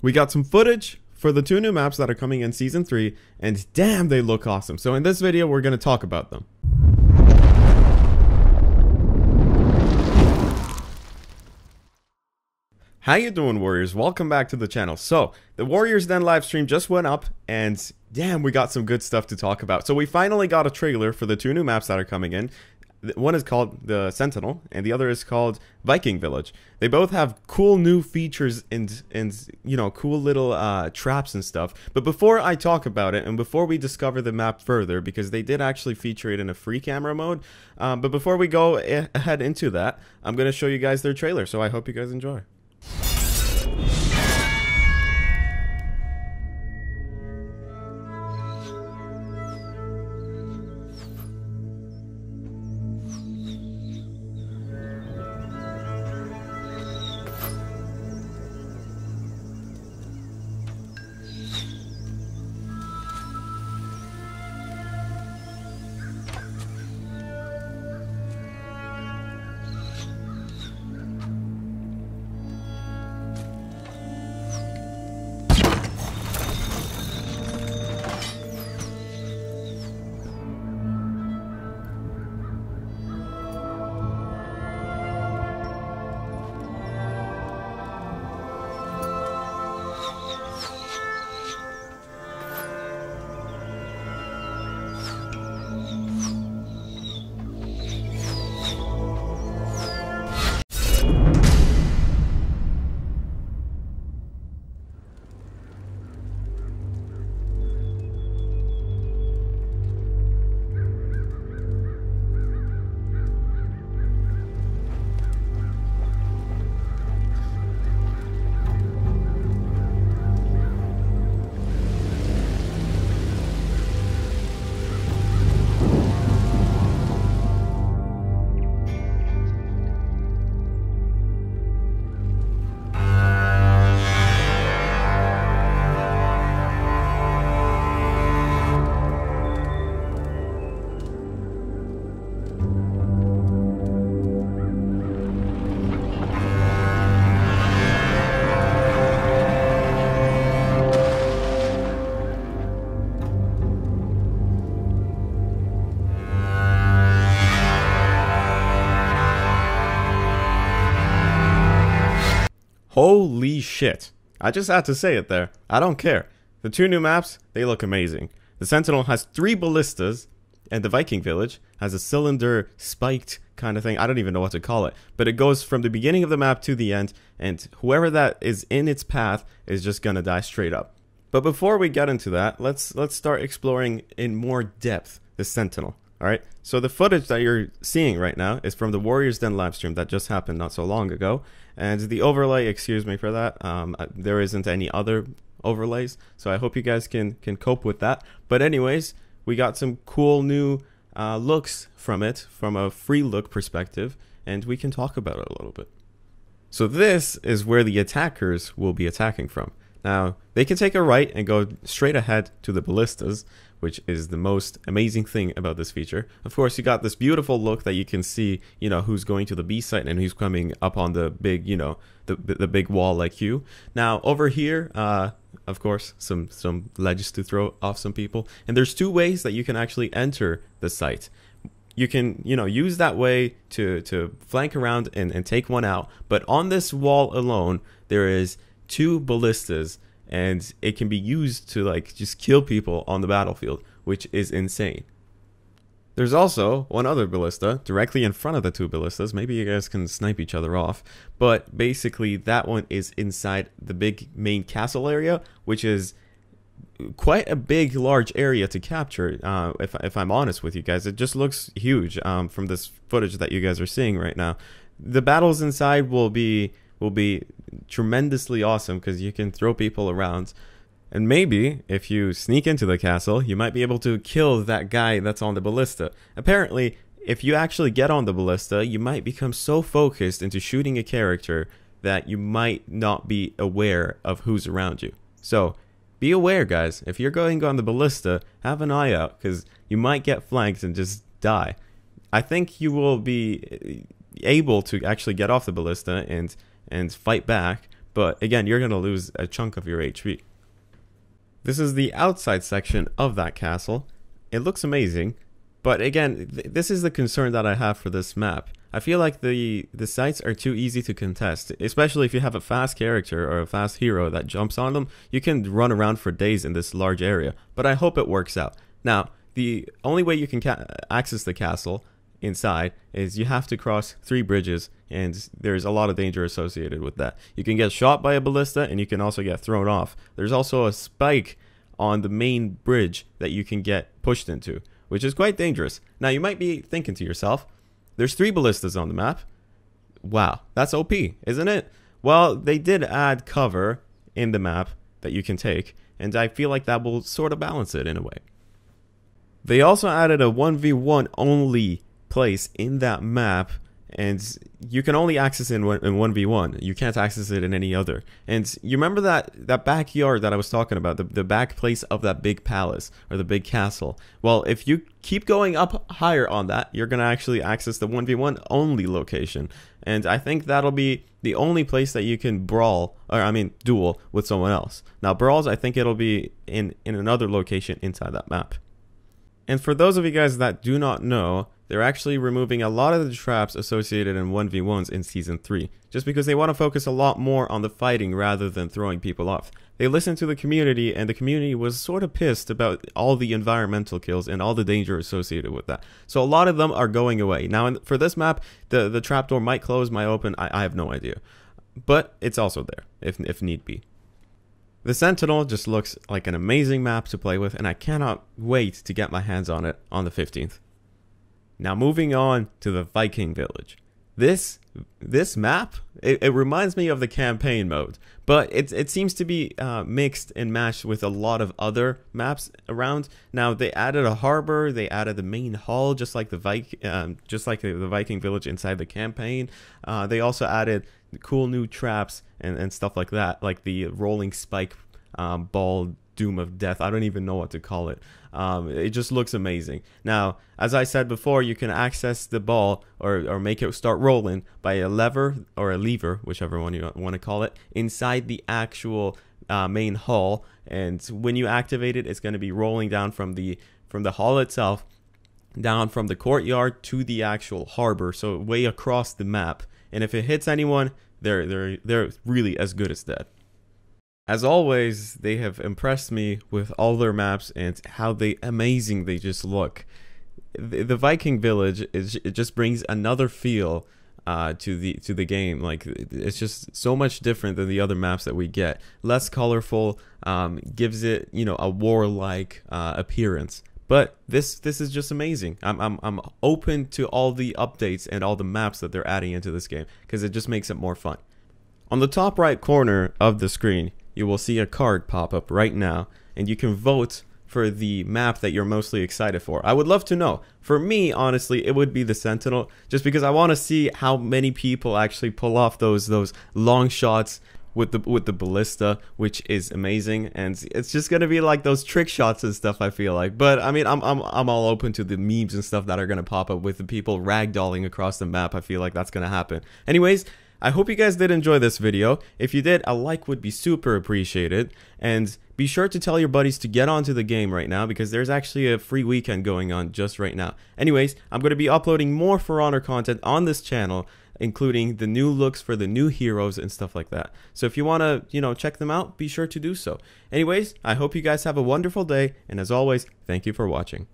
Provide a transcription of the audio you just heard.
We got some footage for the 2 new maps that are coming in Season 3, and damn, they look awesome. So in this video, we're going to talk about them. How you doing, Warriors? Welcome back to the channel. So, the Warriors Den live stream just went up, and damn, we got some good stuff to talk about. So we finally got a trailer for the 2 new maps that are coming in. One is called the Sentinel, and the other is called Viking Village. They both have cool new features and you know, cool little traps and stuff. But before I talk about it, and before we discover the map further, because they did actually feature it in a free camera mode, but before we go ahead into that, I'm going to show you guys their trailer, so I hope you guys enjoy. Holy shit. I just had to say it there. I don't care. The 2 new maps, they look amazing. The Sentinel has 3 ballistas, and the Viking Village has a cylinder spiked kind of thing. I don't even know what to call it. But it goes from the beginning of the map to the end, and whoever that is in its path is just gonna die straight up. But before we get into that, let's start exploring in more depth the Sentinel. Alright, so the footage that you're seeing right now is from the Warriors Den livestream that just happened not so long ago. And the overlay, excuse me for that, there isn't any other overlays, so I hope you guys can cope with that. But anyways, we got some cool new looks from it, from a free look perspective, and we can talk about it a little bit. So this is where the attackers will be attacking from. Now, they can take a right and go straight ahead to the ballistas, which is the most amazing thing about this feature. Of course, you got this beautiful look that you can see, you know, who's going to the B site and who's coming up on the big, you know, the big wall like you. Now, over here, of course, some ledges to throw off some people. And there's 2 ways that you can actually enter the site. You can, you know, use that way to flank around and take one out. But on this wall alone, there is 2 ballistas, and it can be used to like just kill people on the battlefield, which is insane. There's also one other ballista directly in front of the 2 ballistas. Maybe you guys can snipe each other off, but basically that one is inside the big main castle area, which is quite a big large area to capture. If I'm honest with you guys, it just looks huge from this footage that you guys are seeing right now. The battles inside will be tremendously awesome because you can throw people around, and maybe if you sneak into the castle, you might be able to kill that guy that's on the ballista. Apparently, if you actually get on the ballista, you might become so focused into shooting a character that you might not be aware of who's around you. So be aware, guys. If you're going on the ballista, have an eye out, because you might get flanked and just die. I think you will be able to actually get off the ballista and fight back, but again, you're going to lose a chunk of your HP. This is the outside section of that castle. It looks amazing, but again, this is the concern that I have for this map. I feel like the sites are too easy to contest, especially if you have a fast character or a fast hero that jumps on them. You can run around for days in this large area, but I hope it works out. Now, the only way you can access the castle inside is you have to cross 3 bridges, and there's a lot of danger associated with that. You can get shot by a ballista, and you can also get thrown off. There's also a spike on the main bridge that you can get pushed into, which is quite dangerous. Now, you might be thinking to yourself, there's 3 ballistas on the map. Wow, that's OP, isn't it? Well, they did add cover in the map that you can take, and I feel like that will sort of balance it in a way. They also added a 1v1 only place in that map, and you can only access it in 1v1. You can't access it in any other. And you remember that backyard that I was talking about, the back place of that big palace or the big castle? Well, if you keep going up higher on that, you're going to actually access the 1v1 only location. And I think that'll be the only place that you can duel with someone else. Now, brawls, I think it'll be in another location inside that map. And for those of you guys that do not know, they're actually removing a lot of the traps associated in 1v1s in Season 3, just because they want to focus a lot more on the fighting rather than throwing people off. They listened to the community, and the community was sort of pissed about all the environmental kills and all the danger associated with that. So a lot of them are going away. Now, for this map, the trapdoor might close, might open, I have no idea. But it's also there, if need be. The Sentinel just looks like an amazing map to play with, and I cannot wait to get my hands on it on the 15th. Now moving on to the Viking village. This map, it reminds me of the campaign mode, but it seems to be mixed and matched with a lot of other maps around. Now they added a harbor, they added the main hall, just like the Viking village inside the campaign. They also added cool new traps and stuff like that, like the rolling spike ball doom of death. I don't even know what to call it. It just looks amazing. Now, as I said before, you can access the ball or make it start rolling by a lever or a lever, whichever one you want to call it, inside the actual main hall. And when you activate it, it's going to be rolling down from the hall itself, down from the courtyard to the actual harbor, so way across the map. And if it hits anyone, they're really as good as dead. As always, they have impressed me with all their maps and how amazing they just look. The Viking village it just brings another feel to the game. Like, it's just so much different than the other maps that we get. Less colorful, gives it, a warlike appearance. But this is just amazing. I'm open to all the updates and all the maps that they're adding into this game, because it just makes it more fun. On the top right corner of the screen, you will see a card pop up right now, and you can vote for the map that you're mostly excited for. I would love to know. For me, honestly, it would be the Sentinel, just because I want to see how many people actually pull off those long shots with the ballista, which is amazing, and it's just gonna be like those trick shots and stuff, I feel like. But I mean, I'm all open to the memes and stuff that are gonna pop up with the people ragdolling across the map. I feel like that's gonna happen. Anyways, I hope you guys did enjoy this video. If you did, a like would be super appreciated. And be sure to tell your buddies to get onto the game right now, because there's actually a free weekend going on just right now. Anyways, I'm going to be uploading more For Honor content on this channel, including the new looks for the new heroes and stuff like that. So if you want to, check them out, be sure to do so. Anyways, I hope you guys have a wonderful day. And as always, thank you for watching.